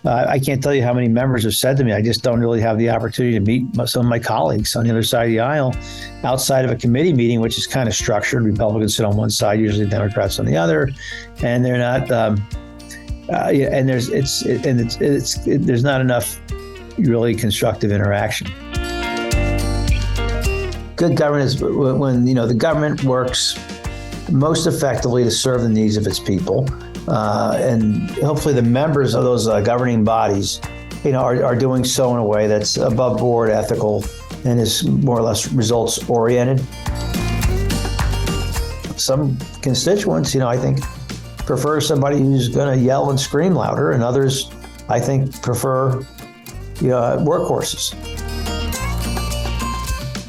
I can't tell you how many members have said to me, I just don't really have the opportunity to meet some of my colleagues on the other side of the aisle outside of a committee meeting, which is kind of structured. Republicans sit on one side, usually Democrats on the other, and they're not. And there's not enough really constructive interaction. Good governance, when the government works most effectively to serve the needs of its people, and hopefully the members of those governing bodies, are doing so in a way that's above board, ethical, and is more or less results oriented. Some constituents, I think, prefer somebody who's going to yell and scream louder, and others, I think, prefer workhorses.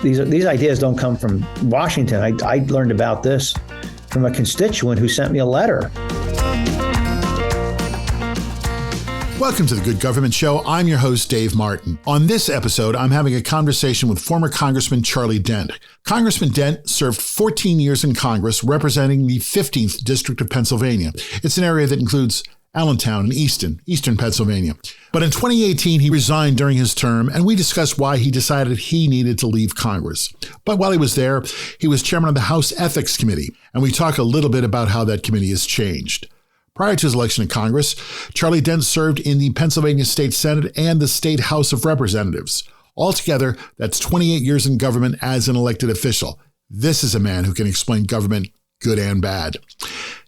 These ideas don't come from Washington. I learned about this from a constituent who sent me a letter. Welcome to the Good Government Show. I'm your host, Dave Martin. On this episode, I'm having a conversation with former Congressman Charlie Dent. Congressman Dent served 14 years in Congress representing the 15th District of Pennsylvania. It's an area that includes Allentown and Eastern Pennsylvania. But in 2018, he resigned during his term, and we discussed why he decided he needed to leave Congress. But while he was there, he was chairman of the House Ethics Committee, and we talk a little bit about how that committee has changed. Prior to his election to Congress, Charlie Dent served in the Pennsylvania State Senate and the State House of Representatives. Altogether, that's 28 years in government as an elected official. This is a man who can explain government good and bad.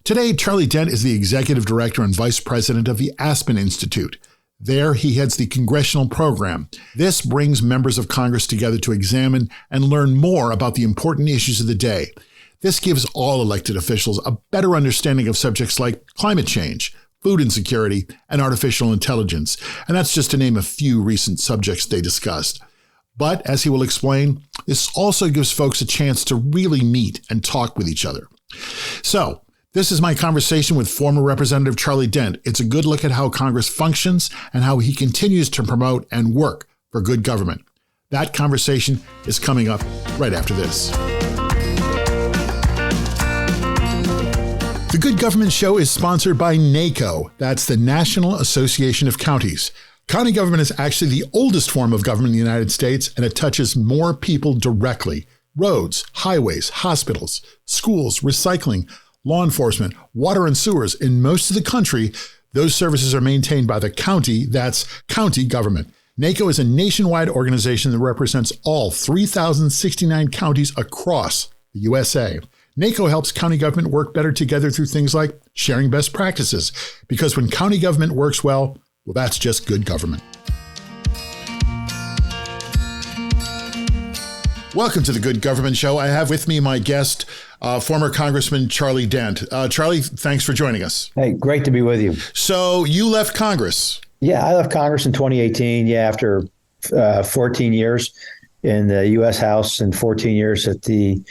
Today, Charlie Dent is the executive director and vice president of the Aspen Institute. There, he heads the congressional program. This brings members of Congress together to examine and learn more about the important issues of the day. This gives all elected officials a better understanding of subjects like climate change, food insecurity, and artificial intelligence. And that's just to name a few recent subjects they discussed. But as he will explain, this also gives folks a chance to really meet and talk with each other. So, this is my conversation with former Representative Charlie Dent. It's a good look at how Congress functions and how he continues to promote and work for good government. That conversation is coming up right after this. The Good Government Show is sponsored by NACo. That's the National Association of Counties. County government is actually the oldest form of government in the United States, and it touches more people directly. Roads, highways, hospitals, schools, recycling, law enforcement, water and sewers. In most of the country, those services are maintained by the county. That's county government. NACo is a nationwide organization that represents all 3,069 counties across the USA. NACo helps county government work better together through things like sharing best practices, because when county government works well, that's just good government. Welcome to the Good Government Show. I have with me my guest, former Congressman Charlie Dent. Charlie, thanks for joining us. Hey, great to be with you. So you left Congress. Yeah, I left Congress in 2018, after 14 years in the U.S. House and 14 years at the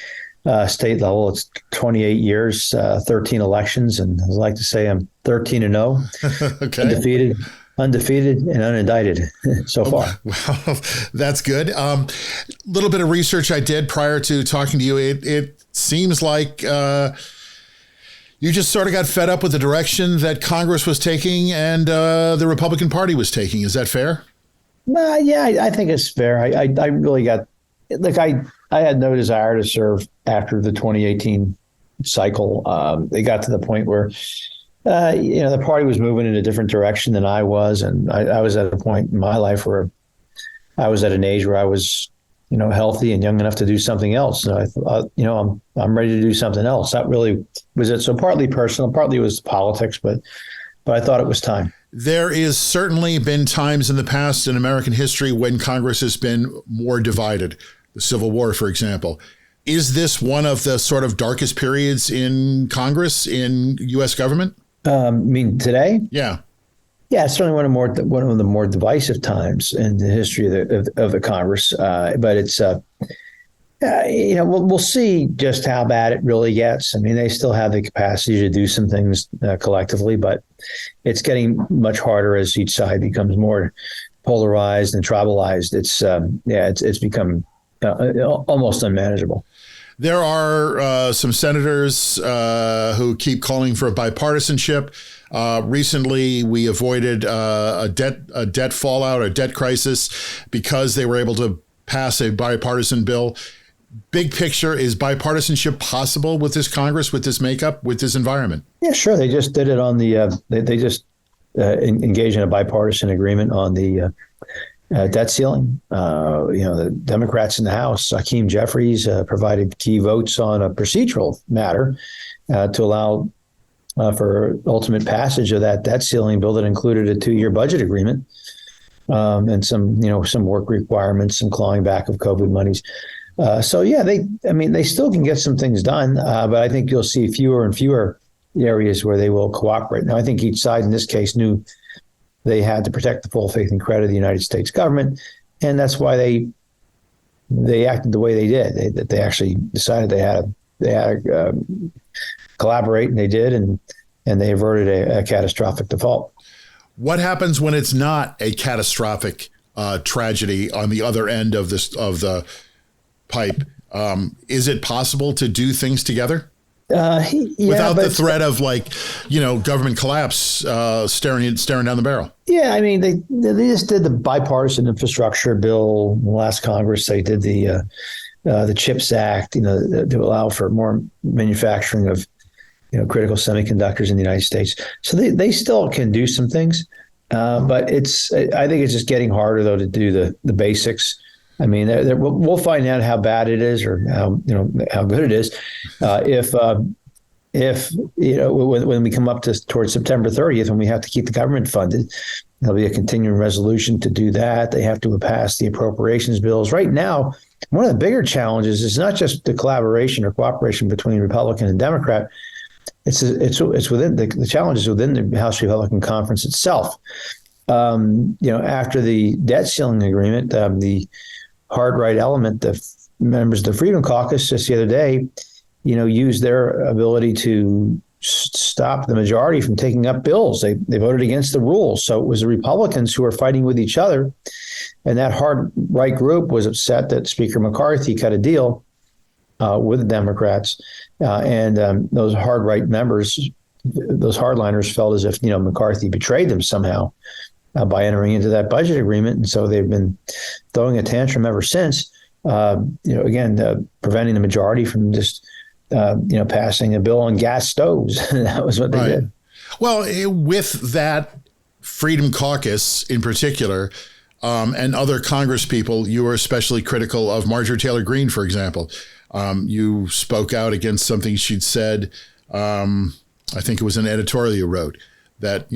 state level. It's 28 years, 13 elections, and I'd like to say I'm 13-0, okay. Undefeated and unindicted so far. Well, that's good. Little bit of research I did prior to talking to you. It seems like you just sort of got fed up with the direction that Congress was taking and the Republican Party was taking. Is that fair? Yeah, I think it's fair. I really got, I had no desire to serve after the 2018 cycle. It got to the point where the party was moving in a different direction than I was. And I was at a point in my life where I was at an age where I was, healthy and young enough to do something else. And I thought, I'm ready to do something else. That really was it. So partly personal, partly it was politics, but I thought it was time. There is certainly been times in the past in American history when Congress has been more divided. The Civil War, for example. Is this one of the sort of darkest periods in Congress, in U.S. government? Today? Yeah. Yeah, it's certainly one of the more divisive times in the history of the Congress. But it's, we'll see just how bad it really gets. I mean, they still have the capacity to do some things collectively, but it's getting much harder as each side becomes more polarized and tribalized. It's become almost unmanageable. There are some senators who keep calling for bipartisanship. Recently, we avoided a debt fallout, a debt crisis, because they were able to pass a bipartisan bill. Big picture, is bipartisanship possible with this Congress, with this makeup, with this environment? Yeah, sure. They just did it on the. They just engaged in a bipartisan agreement on the debt ceiling. The Democrats in the House, Hakeem Jeffries, provided key votes on a procedural matter to allow for ultimate passage of that debt ceiling bill that included a 2-year budget agreement and some work requirements, some clawing back of COVID monies. They still can get some things done, but I think you'll see fewer and fewer areas where they will cooperate. Now, I think each side in this case knew they had to protect the full faith and credit of the United States government, and that's why they acted the way they did. They actually decided they had to collaborate, and they did, and they averted a catastrophic default. What happens when it's not a catastrophic tragedy on the other end of the pipe? Is it possible to do things together without the threat of government collapse staring down the barrel? Yeah, I mean, they just did the bipartisan infrastructure bill in the last Congress. They did the CHIPS Act, to allow for more manufacturing of critical semiconductors in the United States. So they still can do some things, but I think it's just getting harder though to do the basics. I mean, we'll find out how bad it is or how good it is if when we come up towards September 30th, when we have to keep the government funded. There'll be a continuing resolution to do that. They have to pass the appropriations bills. Right now, one of the bigger challenges is not just the collaboration or cooperation between Republican and Democrat. It's within the challenges within the House Republican Conference itself. After the debt ceiling agreement, the hard right element, the members of the Freedom Caucus just the other day, used their ability to stop the majority from taking up bills. They voted against the rules. So it was the Republicans who were fighting with each other. And that hard right group was upset that Speaker McCarthy cut a deal with the Democrats. And those hard right members, those hardliners felt as if, McCarthy betrayed them somehow by entering into that budget agreement. And so they've been throwing a tantrum ever since, preventing the majority from just, passing a bill on gas stoves. That was what they did. Well, with that Freedom Caucus in particular, and other Congress people, you were especially critical of Marjorie Taylor Greene, for example. You spoke out against something she'd said. I think it was an editorial you wrote that,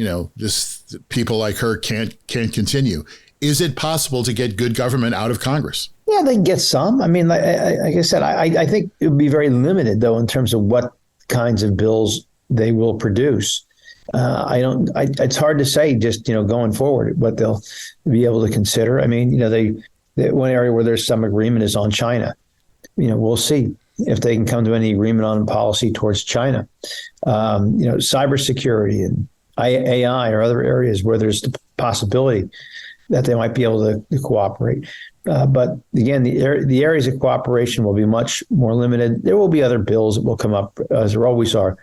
people like her can't continue. Is it possible to get good government out of Congress? Yeah, they can get some. I mean, like I said, I think it would be very limited, though, in terms of what kinds of bills they will produce. It's hard to say just, going forward what they'll be able to consider. I mean, one area where there's some agreement is on China. We'll see if they can come to any agreement on policy towards China. Cybersecurity and AI or other areas where there's the possibility that they might be able to cooperate. But again, the areas of cooperation will be much more limited. There will be other bills that will come up, as there always are,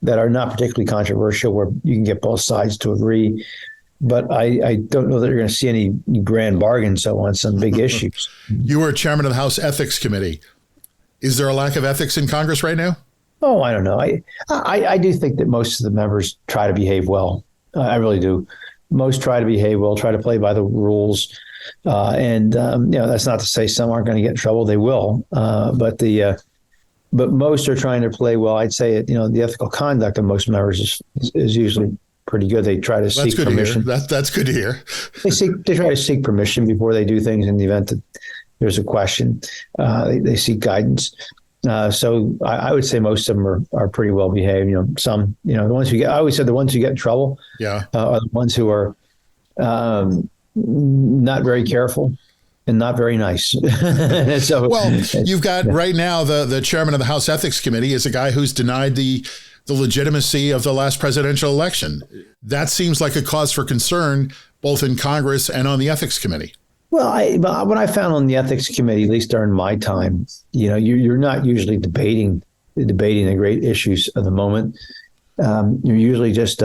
that are not particularly controversial, where you can get both sides to agree. But I don't know that you're going to see any grand bargains on some big issues. You were chairman of the House Ethics Committee. Is there a lack of ethics in Congress right now? Oh, I don't know. I do think that most of the members try to behave well. I really do. Most try to behave well, try to play by the rules. That's not to say some aren't going to get in trouble. They will. But most are trying to play well. I'd say, the ethical conduct of most members is usually pretty good. They try to seek permission. That's good to hear. They try to seek permission before they do things in the event that there's a question. They seek guidance. So I would say most of them are pretty well behaved. Some, the ones I always said the ones who get in trouble are the ones who are not very careful and not very nice. You've got right now the chairman of the House Ethics Committee is a guy who's denied the legitimacy of the last presidential election. That seems like a cause for concern, both in Congress and on the Ethics Committee. But what I found on the ethics committee, at least during my time, you're not usually debating the great issues of the moment. You're usually just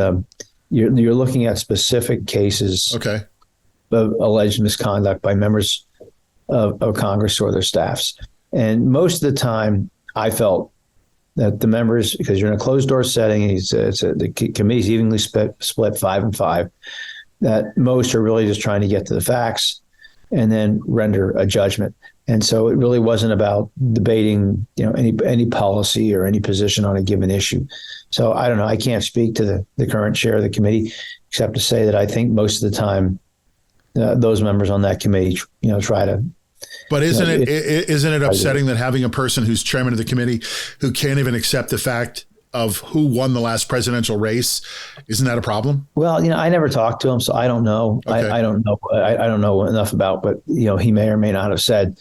you're looking at specific cases Okay. of alleged misconduct by members of Congress or their staffs. And most of the time, I felt that the members, because you're in a closed door setting, the committee's evenly split 5-5, that most are really just trying to get to the facts and then render a judgment. And so it really wasn't about debating, any policy or any position on a given issue. So I don't know. I can't speak to the current chair of the committee, except to say that I think most of the time those members on that committee, try to. But isn't it upsetting that having a person who's chairman of the committee who can't even accept the fact of who won the last presidential race, isn't that a problem? Well, I never talked to him, so I don't know. Okay. I don't know. I don't know enough about, but he may or may not have said.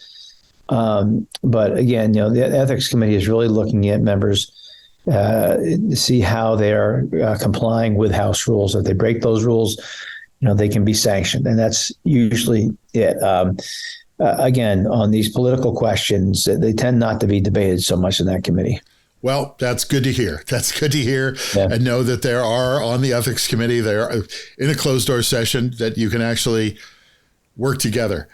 But again, the ethics committee is really looking at members to see how they're complying with House rules. If they break those rules, they can be sanctioned, and that's usually it. Again, on these political questions, they tend not to be debated so much in that committee. Well, that's good to hear. That's good to hear. Yeah. And know that there are on the ethics committee, they're in a closed door session that you can actually work together.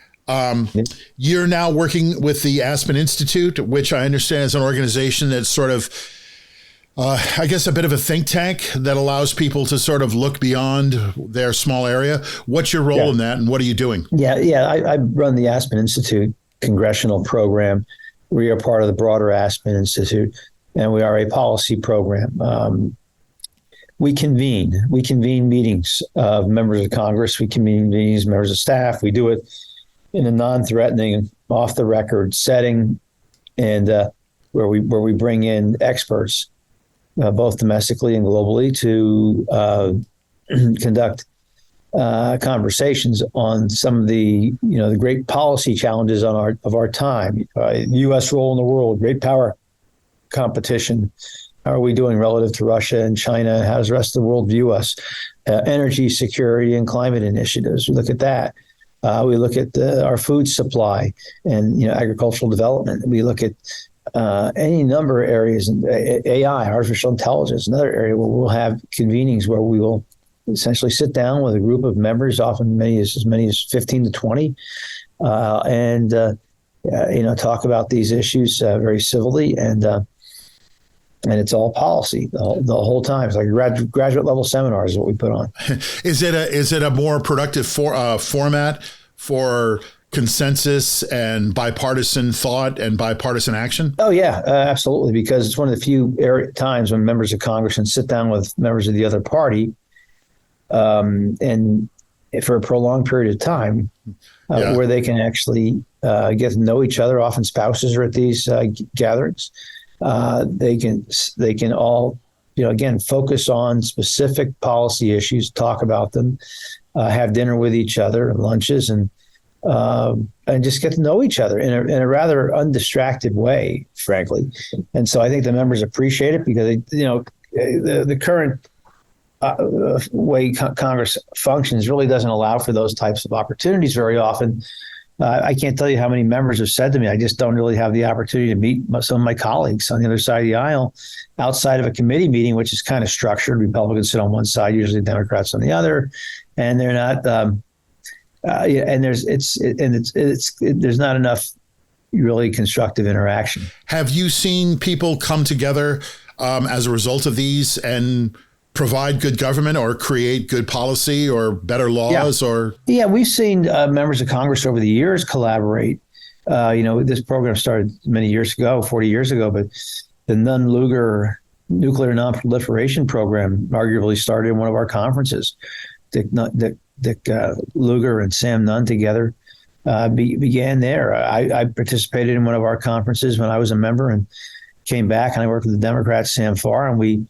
You're now working with the Aspen Institute, which I understand is an organization that's sort of, I guess, a bit of a think tank that allows people to sort of look beyond their small area. What's your role in that, and what are you doing? I run the Aspen Institute congressional program. We are part of the broader Aspen Institute, and we are a policy program. We convene meetings of members of Congress. We convene meetings, members of staff. We do it in a non-threatening, off-the-record setting, and where we bring in experts, both domestically and globally, to conduct conversations on some of the the great policy challenges of our time. U.S. role in the world, great power competition. How are we doing relative to Russia and China? How does the rest of the world view us? Energy security and climate initiatives. We look at that. We look at our food supply and agricultural development. We look at any number of areas, AI, artificial intelligence, another area where we'll have convenings where we will essentially sit down with a group of members, often as many as 15 to 20, and talk about these issues very civilly, and it's all policy the whole time. It's like graduate level seminars is what we put on. Is it a more productive format for consensus and bipartisan thought and bipartisan action? Oh, yeah, absolutely. Because it's one of the few times when members of Congress can sit down with members of the other party and for a prolonged period of time where they can actually get to know each other. Often spouses are at these gatherings. They can all, again, focus on specific policy issues, talk about them, have dinner with each other and lunches, and just get to know each other in a rather undistracted way, frankly. And so I think the members appreciate it because the current way Congress functions really doesn't allow for those types of opportunities very often. I can't tell you how many members have said to me, I just don't really have the opportunity to meet some of my colleagues on the other side of the aisle outside of a committee meeting, which is kind of structured. Republicans sit on one side, usually Democrats on the other, and they're not. And there's not enough really constructive interaction. Have you seen people come together as a result of these and provide good government or create good policy or better laws? Yeah, we've seen members of Congress over the years collaborate. This program started many years ago, 40 years ago, but the Nunn-Lugar Nuclear Nonproliferation Program arguably started in one of our conferences. Dick Lugar and Sam Nunn together began there. I participated in one of our conferences when I was a member and came back, and I worked with the Democrat Sam Farr, and we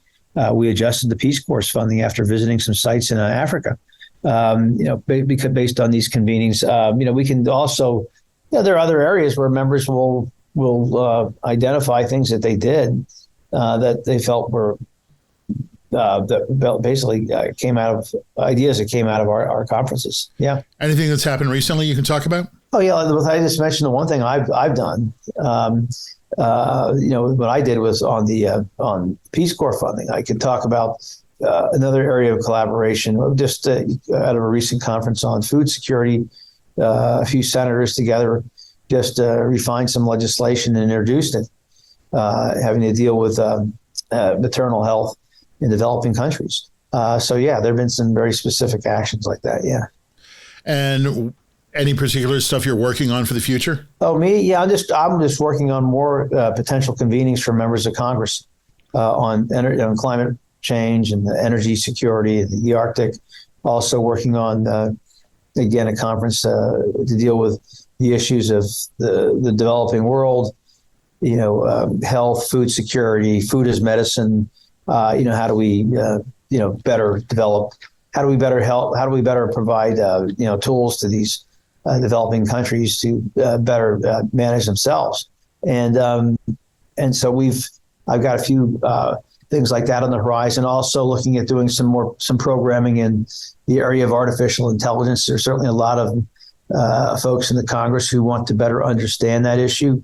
adjusted the Peace Corps funding after visiting some sites in Africa. Because based on these convenings, we can also, there are other areas where members will identify things that they did that they felt were that basically came out of ideas that came out of our conferences. Yeah. Anything that's happened recently you can talk about? Oh yeah, I just mentioned the one thing I've done. What I did was on Peace Corps funding. I could talk about another area of collaboration. Just out of a recent conference on food security, a few senators together just refined some legislation and introduced it, having to deal with maternal health in developing countries. So yeah, there have been some very specific actions like that. Yeah. And any particular stuff you're working on for the future? Oh, me? Yeah, I'm just working on more potential convenings for members of Congress on climate change and the energy security, the Arctic. Also working on again a conference to deal with the issues of the developing world. Health, food security, food as medicine. How do we better develop? How do we better help? How do we better provide tools to these developing countries to better manage themselves? And so I've got a few things like that on the horizon. Also looking at doing some programming in the area of artificial intelligence. There's certainly a lot of folks in the Congress who want to better understand that issue.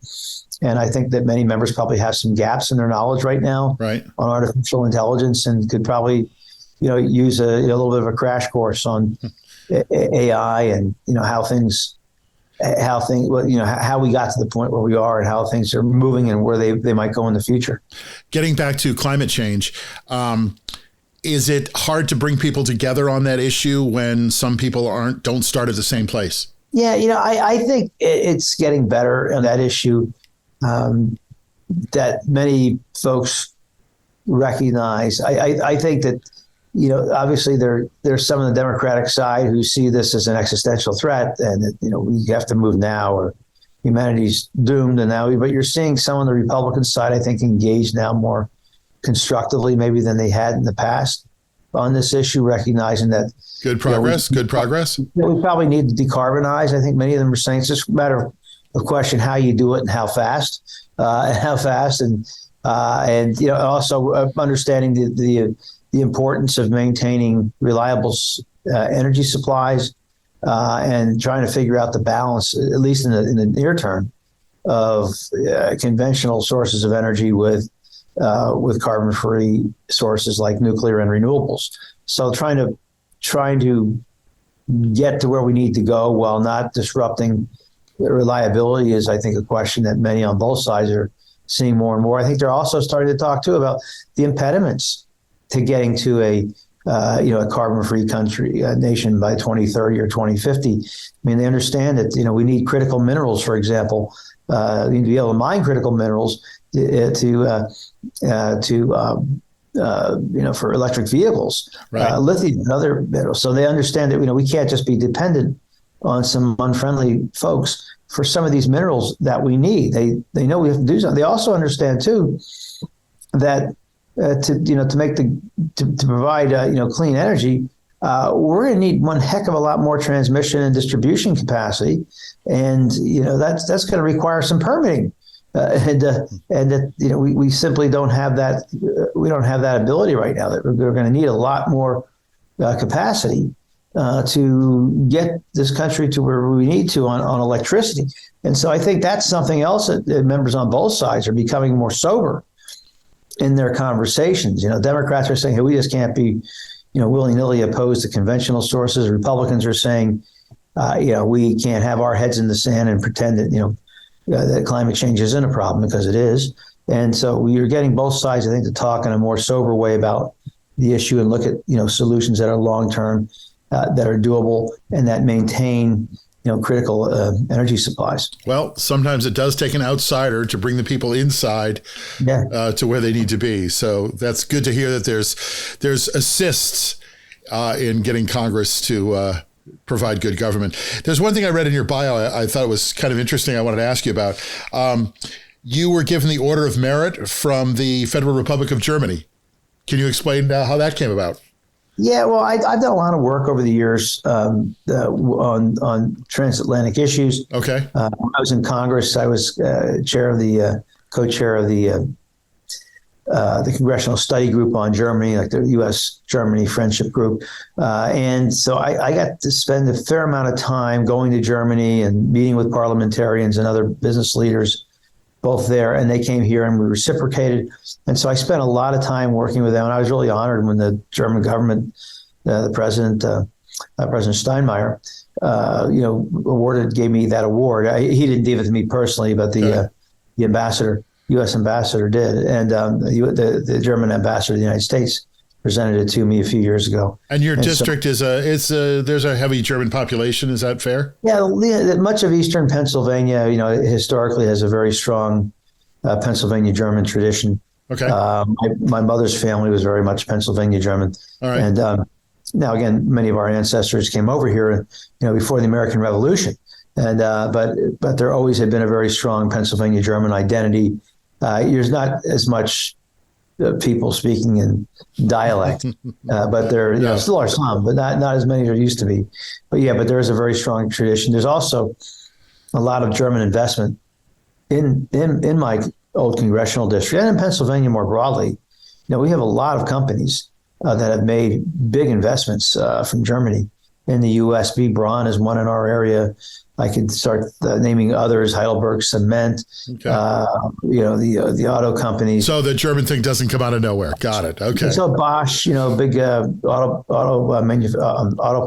And I think that many members probably have some gaps in their knowledge right now on artificial intelligence, and could probably, use a little bit of a crash course on AI and how we got to the point where we are and how things are moving and where they might go in the future. Getting back to climate change, is it hard to bring people together on that issue when some people don't start at the same place? Yeah, I think it's getting better on that issue. That many folks recognize. I think that, obviously there's some on the Democratic side who see this as an existential threat, and that, we have to move now or humanity's doomed. And now, but you're seeing some on the Republican side, I think, engaged now more constructively maybe than they had in the past on this issue, recognizing that good progress. We probably need to decarbonize. I think many of them are saying it's just a matter of question how you do it and how fast, and also understanding the importance of maintaining reliable energy supplies, and trying to figure out the balance, at least in the near term, of conventional sources of energy with carbon-free sources like nuclear and renewables. So trying to get to where we need to go while not disrupting reliability is, I think, a question that many on both sides are seeing more and more. I think they're also starting to talk too about the impediments to getting to a carbon-free nation by 2030 or 2050. I mean, they understand that we need critical minerals, for example. We need to be able to mine critical minerals for electric vehicles, lithium and other minerals. So they understand that we can't just be dependent on some unfriendly folks for some of these minerals that we need. They know we have to do something. They also understand too that to provide clean energy, we're going to need one heck of a lot more transmission and distribution capacity, and that's going to require some permitting, we simply don't have that. We don't have that ability right now. That we're going to need a lot more capacity to get this country to where we need to on electricity. And so I think that's something else that members on both sides are becoming more sober in their conversations. Democrats are saying, hey, we just can't be, willy-nilly opposed to conventional sources. Republicans are saying, we can't have our heads in the sand and pretend that, that climate change isn't a problem, because it is. And so we are getting both sides, I think, to talk in a more sober way about the issue and look at, solutions that are long-term, that are doable, and that maintain critical energy supplies. Well, sometimes it does take an outsider to bring the people inside to where they need to be. So that's good to hear that there's assists in getting Congress to provide good government. There's one thing I read in your bio I thought was kind of interesting. I wanted to ask you about. You were given the Order of Merit from the Federal Republic of Germany. Can you explain how that came about? Yeah, well, I've done a lot of work over the years on transatlantic issues. Okay. When I was in Congress, I was co-chair of the the Congressional Study Group on Germany, like the U.S.-Germany Friendship Group. And so I got to spend a fair amount of time going to Germany and meeting with parliamentarians and other business leaders both there, and they came here and we reciprocated. And so I spent a lot of time working with them, and I was really honored when the German government, the President Steinmeier, gave me that award. He didn't give it to me personally, but the ambassador, U.S. ambassador did, and the German ambassador to the United States presented it to me a few years ago. And your district there's a heavy German population. Is that fair? Yeah, much of eastern Pennsylvania, historically has a very strong Pennsylvania German tradition. Okay. My mother's family was very much Pennsylvania German. All right. And now again, many of our ancestors came over here, before the American Revolution, and but there always had been a very strong Pennsylvania German identity. There's not as much people speaking in dialect, but there still are some, but not as many as there used to be. But there is a very strong tradition. There's also a lot of German investment in my old congressional district and in Pennsylvania more broadly. We have a lot of companies that have made big investments from Germany in the U.S. B. Braun is one in our area. I could start naming others, Heidelberg Cement, okay. The auto companies. So the German thing doesn't come out of nowhere. Got it. Okay. So Bosch, big auto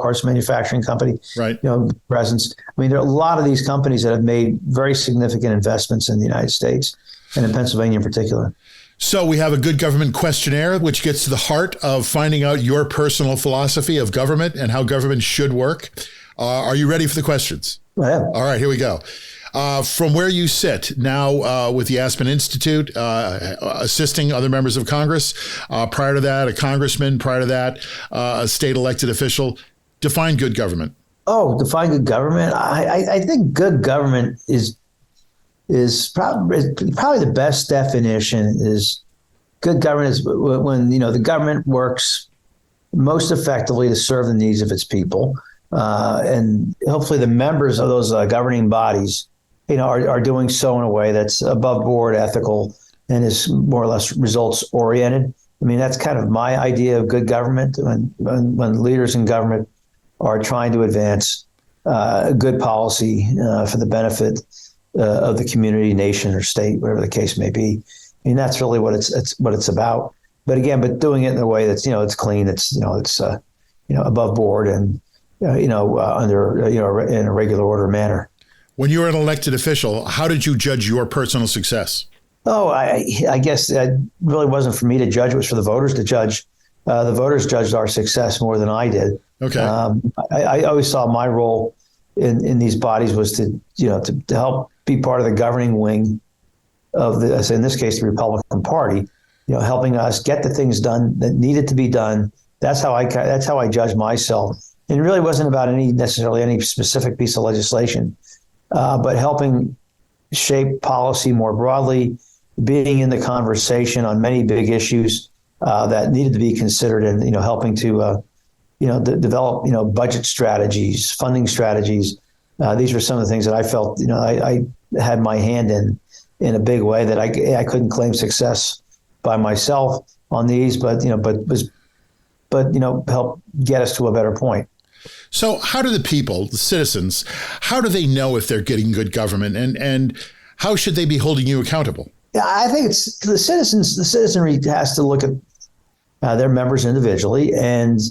parts manufacturing company, right? Presence. I mean, there are a lot of these companies that have made very significant investments in the United States and in Pennsylvania in particular. So we have a good government questionnaire, which gets to the heart of finding out your personal philosophy of government and how government should work. Are you ready for the questions? I am. All right, here we go. From where you sit now with the Aspen Institute, assisting other members of Congress, prior to that, a congressman, prior to that, a state elected official, define good government. Oh, define good government. I think good government is probably the best definition is good government is when the government works most effectively to serve the needs of its people. And hopefully the members of those governing bodies, are doing so in a way that's above board, ethical, and is more or less results oriented. I mean, that's kind of my idea of good government when leaders in government are trying to advance good policy for the benefit of the community, nation, or state, whatever the case may be. I mean, that's really what it's about. But again, doing it in a way that's it's clean, it's above board and under in a regular order manner. When you were an elected official, how did you judge your personal success? Oh, I guess it really wasn't for me to judge. It was for the voters to judge. The voters judged our success more than I did. Okay. I always saw my role in these bodies was to help be part of the governing wing of in this case, the Republican Party, helping us get the things done that needed to be done. That's how I judge myself. And it really wasn't about necessarily any specific piece of legislation, but helping shape policy more broadly, being in the conversation on many big issues that needed to be considered, and helping to develop budget strategies, funding strategies. These were some of the things that I felt I had my hand in a big way that I couldn't claim success by myself on these, but help get us to a better point. So how do the people, the citizens, how do they know if they're getting good government, and how should they be holding you accountable? Yeah, I think it's the citizens. The citizenry has to look at their members individually, and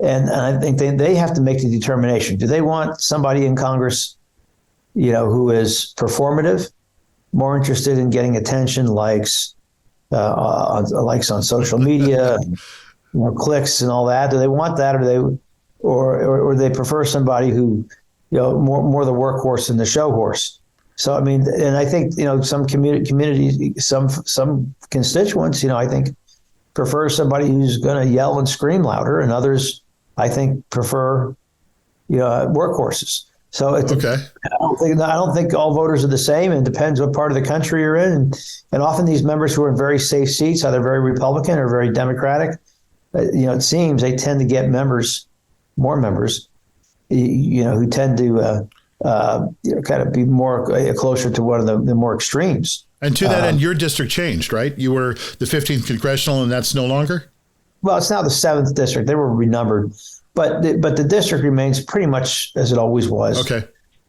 I think they have to make the determination. Do they want somebody in Congress, who is performative, more interested in getting attention, likes on social media, clicks and all that? Do they want that, or they prefer somebody who, more the workhorse than the show horse? So, I mean, and I think, some communities, some constituents, I think prefer somebody who's going to yell and scream louder, and others, I think, prefer, workhorses. So okay. I don't think all voters are the same. It depends what part of the country you're in. And often these members who are in very safe seats, either very Republican or very Democratic, it seems they tend to get more members, who tend to kind of be more closer to one of the more extremes. And to that end, your district changed, right? You were the 15th congressional, and that's no longer? Well, it's now the 7th district. They were renumbered, but the district remains pretty much as it always was. Okay.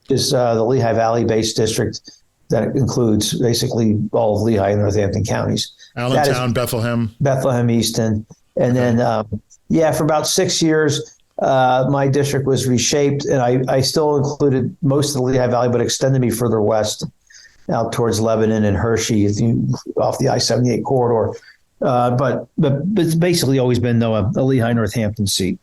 Is the Lehigh Valley-based district that includes basically all of Lehigh and Northampton counties. Allentown, Bethlehem, Easton. And then, for about 6 years, my district was reshaped, and I still included most of the Lehigh Valley, but extended me further west out towards Lebanon and Hershey off the I-78 corridor. But it's basically always been, though, a Lehigh Northampton seat,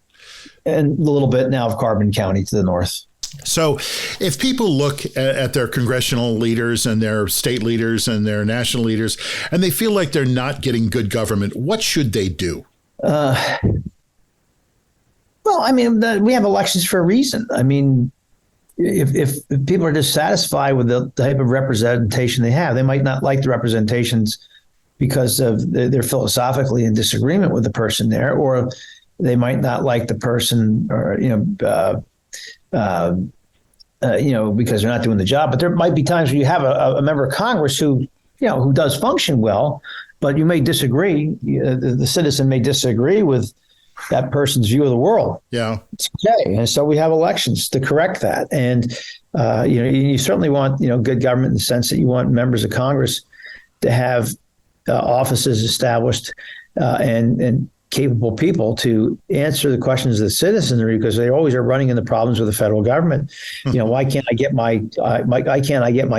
and a little bit now of Carbon County to the north. So if people look at their congressional leaders and their state leaders and their national leaders, and they feel like they're not getting good government, what should they do? Well, I mean, we have elections for a reason. I mean, if people are dissatisfied with the type of representation they have, they might not like the representations because of they're philosophically in disagreement with the person there, or they might not like the person, or because they're not doing the job. But there might be times where you have a member of Congress who does function well, but you may disagree. The citizen may disagree with that person's view of the world. Yeah. It's okay. And so we have elections to correct that. And, you certainly want, good government in the sense that you want members of Congress to have offices established and capable people to answer the questions of the citizenry, because they always are running into problems with the federal government. Why can't I get my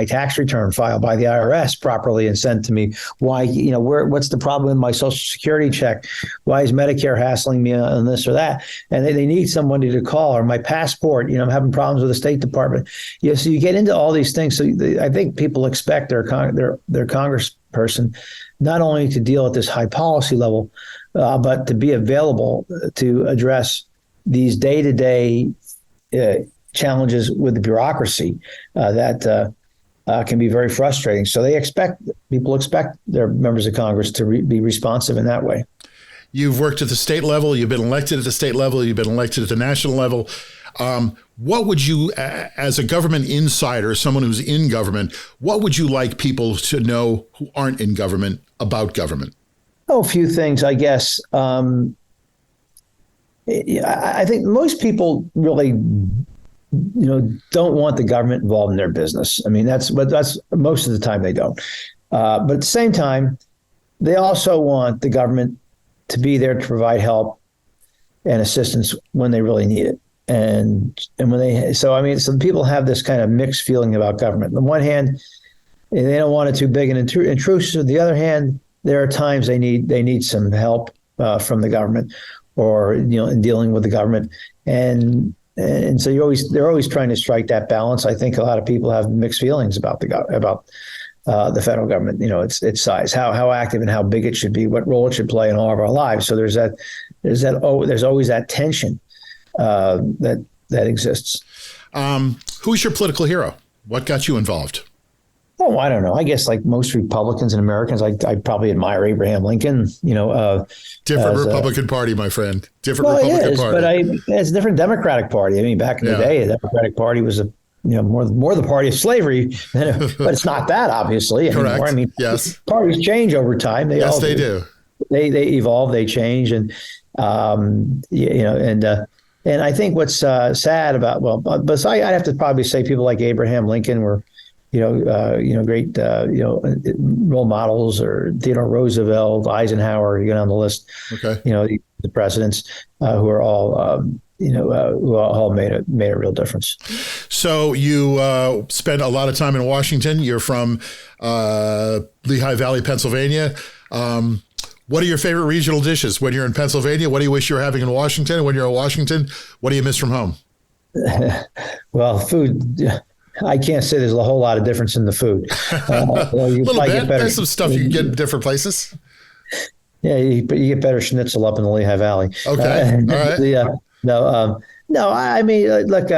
tax return filed by the IRS properly and sent to me? Why, what's the problem with my Social Security check? Why is Medicare hassling me on this or that? And they need somebody to call, or my passport, I'm having problems with the State Department. So you get into all these things. So I think people expect their congressperson not only to deal at this high policy level, but to be available to address these day-to-day challenges with the bureaucracy that can be very frustrating. So people expect their members of Congress to be responsive in that way. You've worked at the state level. You've been elected at the state level. You've been elected at the national level. What would you, as a government insider, someone who's in government, what would you like people to know who aren't in government about government? A few things, I guess. I think most people really, don't want the government involved in their business. I mean, that's most of the time they don't. But at the same time, they also want the government to be there to provide help and assistance when they really need it. And some people have this kind of mixed feeling about government. On the one hand, they don't want it too big and intrusive. On the other hand, there are times they need some help from the government, or in dealing with the government, and so they're always trying to strike that balance. I think a lot of people have mixed feelings about the federal government. Its size, how active and how big it should be, what role it should play in all of our lives. So there's always that tension that exists. Who's your political hero? What got you involved? Oh, I don't know. I guess like most Republicans and Americans, I probably admire Abraham Lincoln. Different Republican Party, my friend. Different Republican Party. But it's a different Democratic Party. I mean, back in the day, the Democratic Party was more the party of slavery, but it's not that obviously anymore. Correct. I mean, yes, parties change over time. They do. They evolve, they change, and and I think what's sad about but I'd have to probably say people like Abraham Lincoln were. Great, role models, or Theodore Roosevelt, Eisenhower, on the list. Okay. The presidents who are all, who all made a real difference. So you spent a lot of time in Washington. You're from Lehigh Valley, Pennsylvania. What are your favorite regional dishes when you're in Pennsylvania? What do you wish you were having in Washington? When you're in Washington, what do you miss from home? Well, food. I can't say there's a whole lot of difference in the food. You little bit. There's some stuff you can get in different places. Yeah, but you get better schnitzel up in the Lehigh Valley. Okay, all right. I mean, look,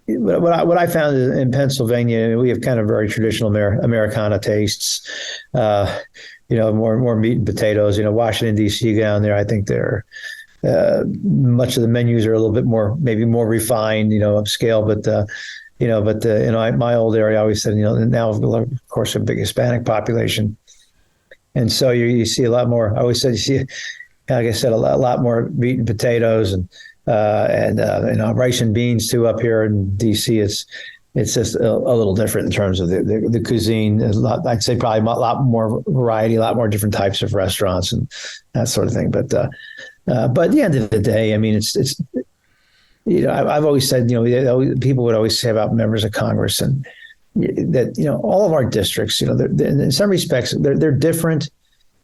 what I found in Pennsylvania, we have kind of very traditional Americana tastes. More meat and potatoes. Washington D.C. down there, I think they're. Much of the menus are a little bit more, maybe more refined, upscale, but But my old area, I always said, now of course a big Hispanic population, and so you see a lot more. I always said you see, like I said, a lot more meat and potatoes and rice and beans too up here in D.C. It's just a little different in terms of the cuisine. I'd say probably a lot more variety, a lot more different types of restaurants and that sort of thing. But at the end of the day, I mean, it's I've always said, people would always say about members of Congress and that, all of our districts, in some respects, they're different,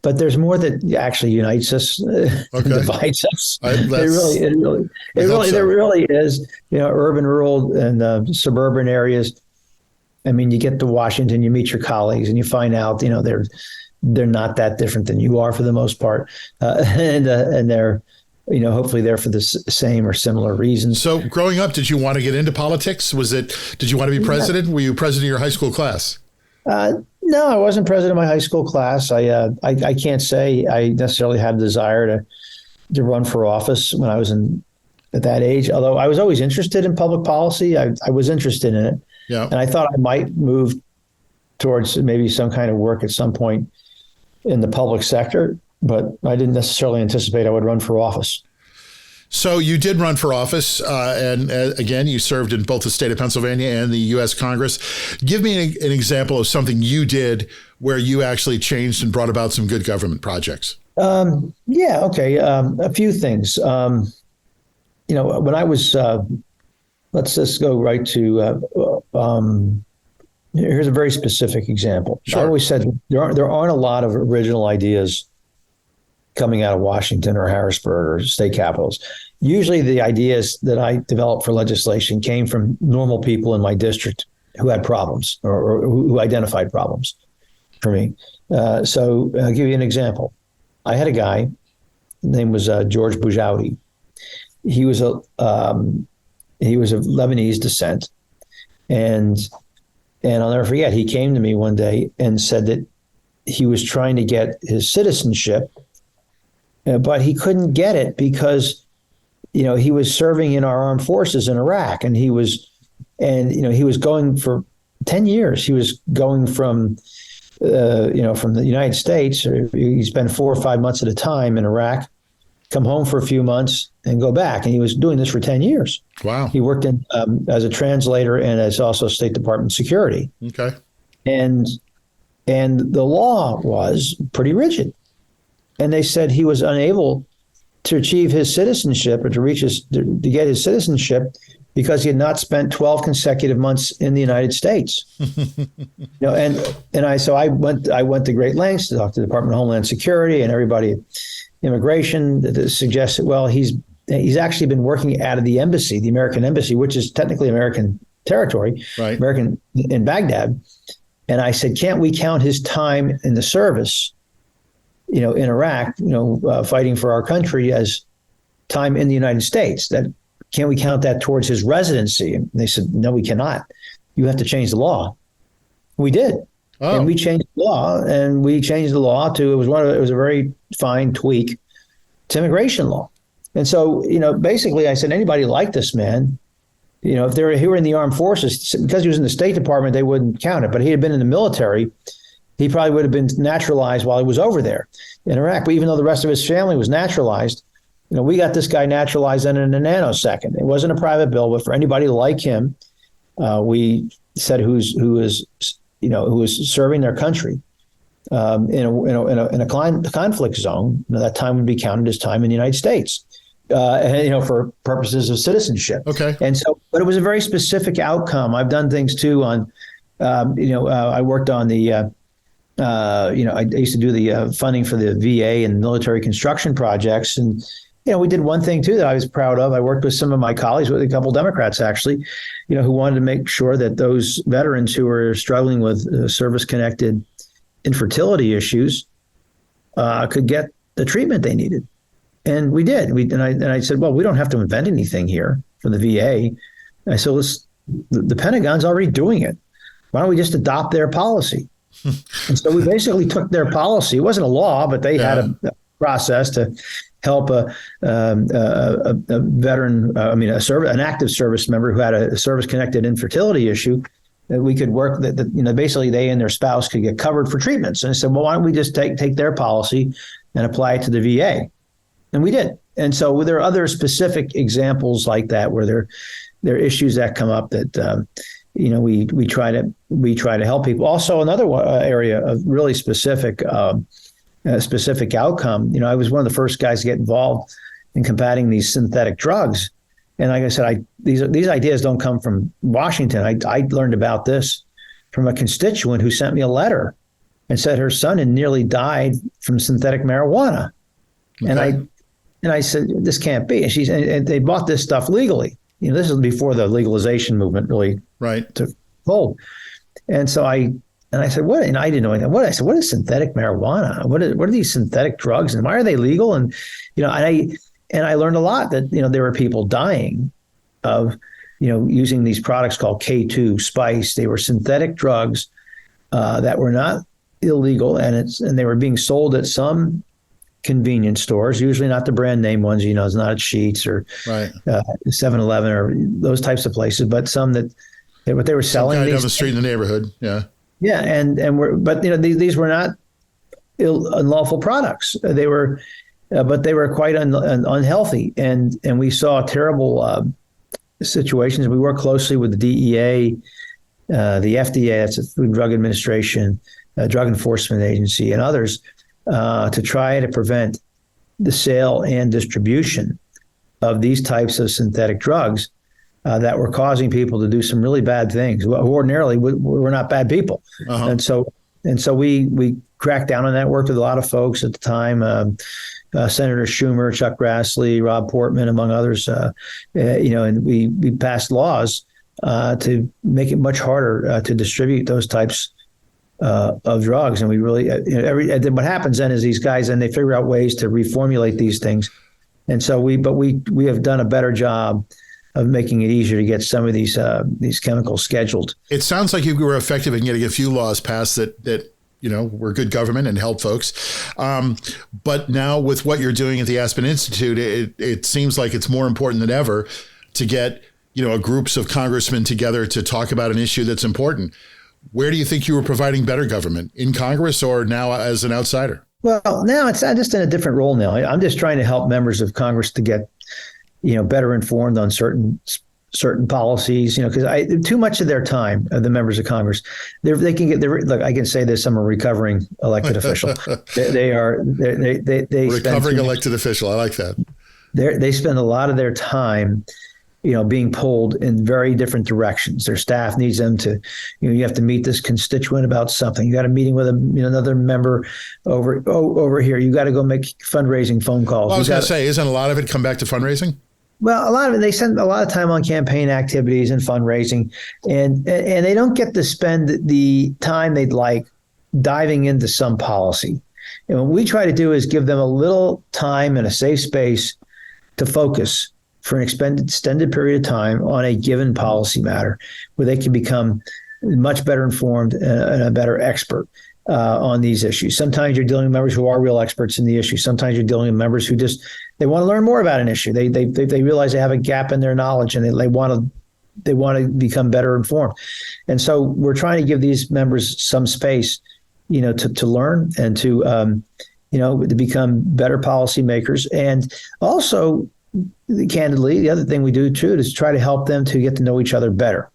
but there's more that actually unites us, than divides us. There really is, urban, rural, and suburban areas. I mean, you get to Washington, you meet your colleagues, and you find out, they're not that different than you are for the most part, and they're, hopefully there for the same or similar reasons. So growing up, did you want to get into politics? Did you want to be president? Were you president of your high school class? No, I wasn't president of my high school class. I can't say I necessarily had a desire to run for office when I was at that age, although I was always interested in public policy. I was interested in it. Yeah. And I thought I might move towards maybe some kind of work at some point in the public sector, but I didn't necessarily anticipate I would run for office. So you did run for office, and again, you served in both the state of Pennsylvania and the U.S. Congress. Give me an example of something you did where you actually changed and brought about some good government projects. Okay. A few things. When I was, let's just go right to, here's a very specific example. Sure. I always said there aren't a lot of original ideas coming out of Washington or Harrisburg or state capitals. Usually the ideas that I developed for legislation came from normal people in my district who had problems or who identified problems for me. So I'll give you an example. I had a guy, his name was George Boujouti. He was of Lebanese descent. And I'll never forget, he came to me one day and said that he was trying to get his citizenship, but he couldn't get it because, he was serving in our armed forces in Iraq, and he was going for 10 years. He was going from the United States. He spent 4 or 5 months at a time in Iraq, come home for a few months and go back. And he was doing this for 10 years. Wow. He worked in as a translator and as also State Department security. Okay. And the law was pretty rigid. And they said he was unable to achieve his citizenship or to get his citizenship because he had not spent 12 consecutive months in the United States. I went to great lengths to talk to the Department of Homeland Security and everybody, immigration, to suggest that, well, he's actually been working out of the embassy, the American embassy, which is technically American territory, right. American in Baghdad. And I said, can't we count his time in the service, in Iraq, fighting for our country as time in the United States? Can't we count that towards his residency? And they said, no, we cannot. You have to change the law. We did. Oh. And we changed the law, to, it was a very fine tweak to immigration law. And so, basically I said, anybody like this man, if they were in the armed forces, because he was in the State Department, they wouldn't count it. But he had been in the military, he probably would have been naturalized while he was over there in Iraq. But even though the rest of his family was naturalized, we got this guy naturalized in a nanosecond. It wasn't a private bill, but for anybody like him, we said who was serving their country in a conflict zone, that time would be counted as time in the United States, for purposes of citizenship. Okay. And so, but it was a very specific outcome. I've done things too on, I worked on the, I used to do the funding for the VA and military construction projects. And, we did one thing too that I was proud of. I worked with some of my colleagues, with a couple Democrats actually, who wanted to make sure that those veterans who were struggling with service-connected infertility issues could get the treatment they needed. And we did. I said, well, we don't have to invent anything here for the VA. I said, the Pentagon's already doing it. Why don't we just adopt their policy? And so we basically took their policy. It wasn't a law, but they had process to help a veteran, an active service member who had a service-connected infertility issue, that we could work that basically they and their spouse could get covered for treatments. And I said, well, why don't we just take their policy and apply it to the VA? And we did. And so there are other specific examples like that where there are issues that come up that we try to help people. Also, another area of really specific outcome. I was one of the first guys to get involved in combating these synthetic drugs. And like I said, these ideas don't come from Washington. I learned about this from a constituent who sent me a letter and said her son had nearly died from synthetic marijuana. Okay. And I said, this can't be. And they bought this stuff legally. This is before the legalization movement really took hold. And so I said, what? And I didn't know anything. I said, what is synthetic marijuana? What are these synthetic drugs, and why are they legal? And I learned a lot that there were people dying of using these products called K2 spice. They were synthetic drugs that were not illegal, and they were being sold at some convenience stores, usually not the brand name ones. It's not at Sheetz or 7-Eleven or those types of places, but some that what they were selling. Some guy down the street in the neighborhood, yeah, these were not unlawful products. They were, but they were quite unhealthy, and we saw terrible situations. We worked closely with the DEA, the FDA, that's the Food and Drug Administration, Drug Enforcement Agency, and others to try to prevent the sale and distribution of these types of synthetic drugs that were causing people to do some really bad things. Who ordinarily we're not bad people, and so we cracked down on that. Worked with a lot of folks at the time. Senator Schumer, Chuck Grassley, Rob Portman, among others, and we passed laws to make it much harder to distribute those types of drugs. And we really, what happens then is these guys, and they figure out ways to reformulate these things. And so we have done a better job of making it easier to get some of these chemicals scheduled. It sounds like you were effective in getting a few laws passed that were good government and help folks. But now with what you're doing at the Aspen Institute, it seems like it's more important than ever to get, groups of congressmen together to talk about an issue that's important. Where do you think you were providing better government, in Congress or now as an outsider? Well, now I'm just in a different role now. I'm just trying to help members of Congress to get, better informed on certain policies, because too much of their time, the members of Congress, they can get look, I can say this, I'm a recovering elected official. They recovering elected official. I like that. They spend a lot of their time, being pulled in very different directions. Their staff needs them to, you have to meet this constituent about something. You got a meeting with another member over here. You got to go make fundraising phone calls. Well, I was going to say, isn't a lot of it come back to fundraising? Well, a lot of it, they spend a lot of time on campaign activities and fundraising, and they don't get to spend the time they'd like diving into some policy. And what we try to do is give them a little time and a safe space to focus for an extended period of time on a given policy matter, where they can become much better informed and a better expert on these issues. Sometimes you're dealing with members who are real experts in the issue. Sometimes you're dealing with members who they want to learn more about an issue. They realize they have a gap in their knowledge, and they want to become better informed. And so we're trying to give these members some space, to learn and to become better policymakers. And also, candidly, the other thing we do too is try to help them to get to know each other better.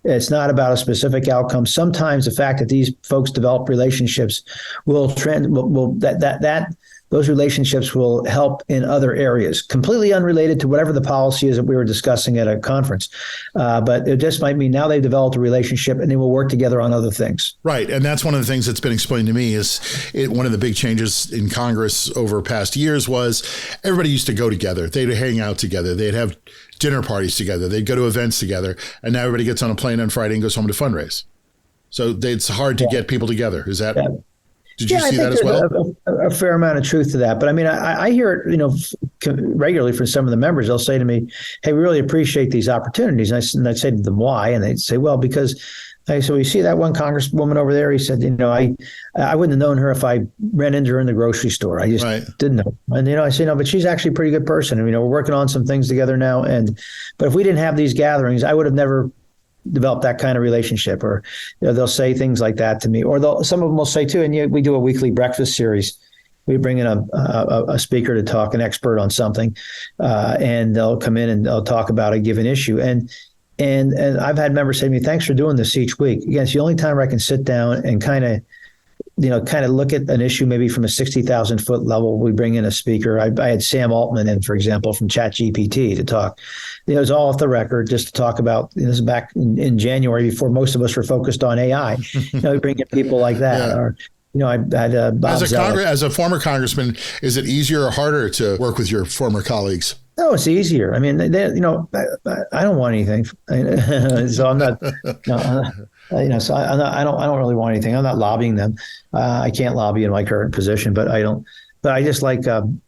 It's not about a specific outcome. Sometimes the fact that these folks develop relationships those relationships will help in other areas, completely unrelated to whatever the policy is that we were discussing at a conference. But it just might mean now they've developed a relationship and they will work together on other things. Right. And that's one of the things that's been explained to me is one of the big changes in Congress over past years was everybody used to go together. They'd hang out together. They'd have dinner parties together. They'd go to events together. And now everybody gets on a plane on Friday and goes home to fundraise. So it's hard to get people together. Is that? Did you see that as well? A fair amount of truth to that. But I mean, I hear it, regularly from some of the members. They'll say to me, "Hey, we really appreciate these opportunities." And I'd say to them, "Why?" And they'd say, "Well, because." So you see that one congresswoman over there? He said, I wouldn't have known her if I ran into her in the grocery store. I just didn't know. And, I say, no, but she's actually a pretty good person. And, we're working on some things together now. But if we didn't have these gatherings, I would have never developed that kind of relationship. Or they'll say things like that to me. Or some of them will say, too, and we do a weekly breakfast series. We bring in a speaker to talk, an expert on something, and they'll come in and they'll talk about a given issue. And I've had members say to me, "Thanks for doing this each week." Again, it's the only time where I can sit down and kind of look at an issue maybe from a 60,000 foot level. We bring in a speaker. I had Sam Altman in, for example, from ChatGPT to talk. It was all off the record, just to talk about. This is back in January before most of us were focused on AI. We bring in people like that. Yeah. Or I had Bob as a former congressman, is it easier or harder to work with your former colleagues? No, it's easier. I mean, I don't want anything, so I'm not. So I don't really want anything. I'm not lobbying them. I can't lobby in my current position, but I don't. But I just like. I'm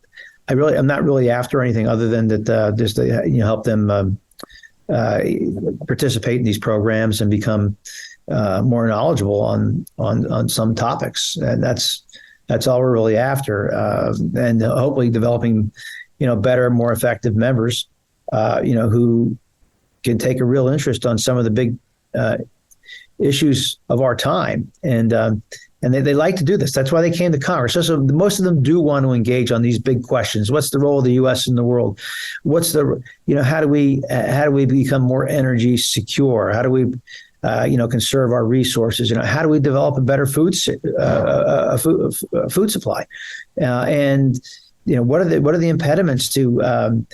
not really after anything other than that. Just to help them participate in these programs and become more knowledgeable on some topics, and that's all we're really after. And hopefully developing. Better, more effective members, who can take a real interest on some of the big issues of our time. And they like to do this. That's why they came to Congress. So most of them do want to engage on these big questions. What's the role of the U.S. in the world? What's how do we become more energy secure? How do we conserve our resources? How do we develop a better food supply? What are the impediments to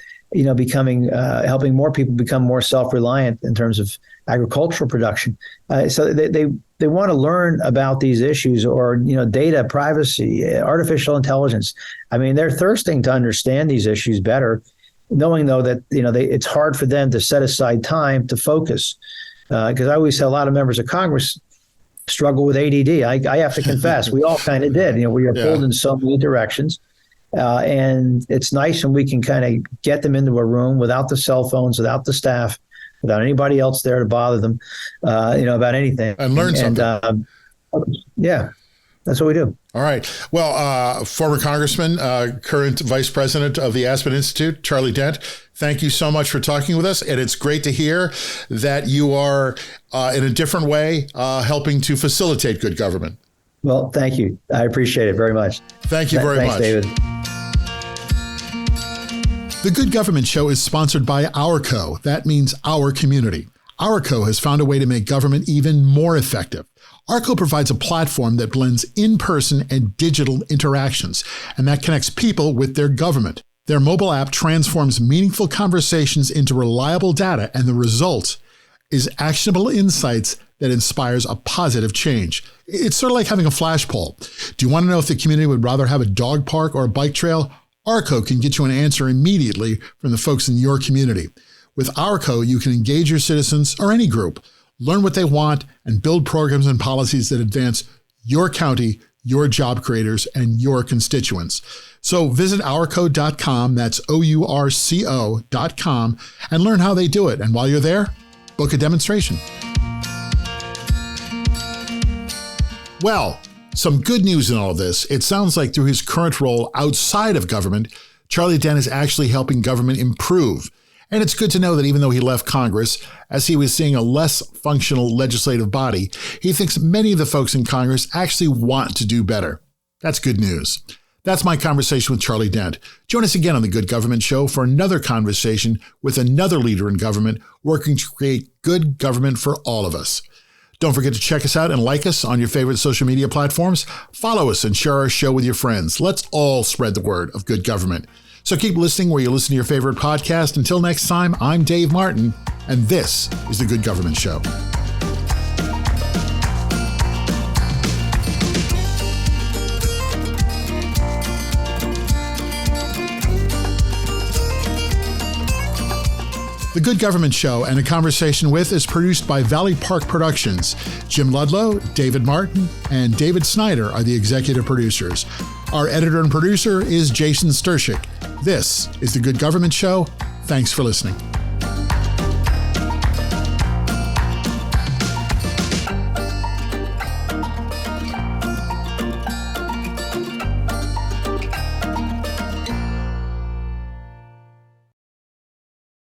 becoming helping more people become more self-reliant in terms of agricultural production? So they want to learn about these issues, or data privacy, artificial intelligence. I mean, they're thirsting to understand these issues better, knowing though that it's hard for them to set aside time to focus. Because I always say a lot of members of Congress struggle with ADD. I have to confess, we all kind of did. We are pulled in so many directions. And it's nice when we can kind of get them into a room without the cell phones, without the staff, without anybody else there to bother them, about anything. And learn something. That's what we do. All right. Well, former Congressman, current Vice President of the Aspen Institute, Charlie Dent, thank you so much for talking with us. And it's great to hear that you are, in a different way, helping to facilitate good government. Well, thank you. I appreciate it very much. Thank you very much. Thanks, David. The Good Government Show is sponsored by Ourco. That means our community. Ourco has found a way to make government even more effective. Ourco provides a platform that blends in-person and digital interactions, and that connects people with their government. Their mobile app transforms meaningful conversations into reliable data, and the result is actionable insights that inspires a positive change. It's sort of like having a flash poll. Do you want to know if the community would rather have a dog park or a bike trail? Ourco can get you an answer immediately from the folks in your community. With Ourco, you can engage your citizens or any group, learn what they want, and build programs and policies that advance your county, your job creators, and your constituents. So visit ourco.com, that's OURCO.com, and learn how they do it. And while you're there, book a demonstration. Well, some good news in all of this. It sounds like through his current role outside of government, Charlie Dent is actually helping government improve. And it's good to know that even though he left Congress, as he was seeing a less functional legislative body, he thinks many of the folks in Congress actually want to do better. That's good news. That's my conversation with Charlie Dent. Join us again on The Good Government Show for another conversation with another leader in government working to create good government for all of us. Don't forget to check us out and like us on your favorite social media platforms. Follow us and share our show with your friends. Let's all spread the word of good government. So keep listening where you listen to your favorite podcast. Until next time, I'm Dave Martin, and this is The Good Government Show. The Good Government Show and A Conversation With is produced by Valley Park Productions. Jim Ludlow, David Martin, and David Snyder are the executive producers. Our editor and producer is Jason Stershic. This is The Good Government Show. Thanks for listening.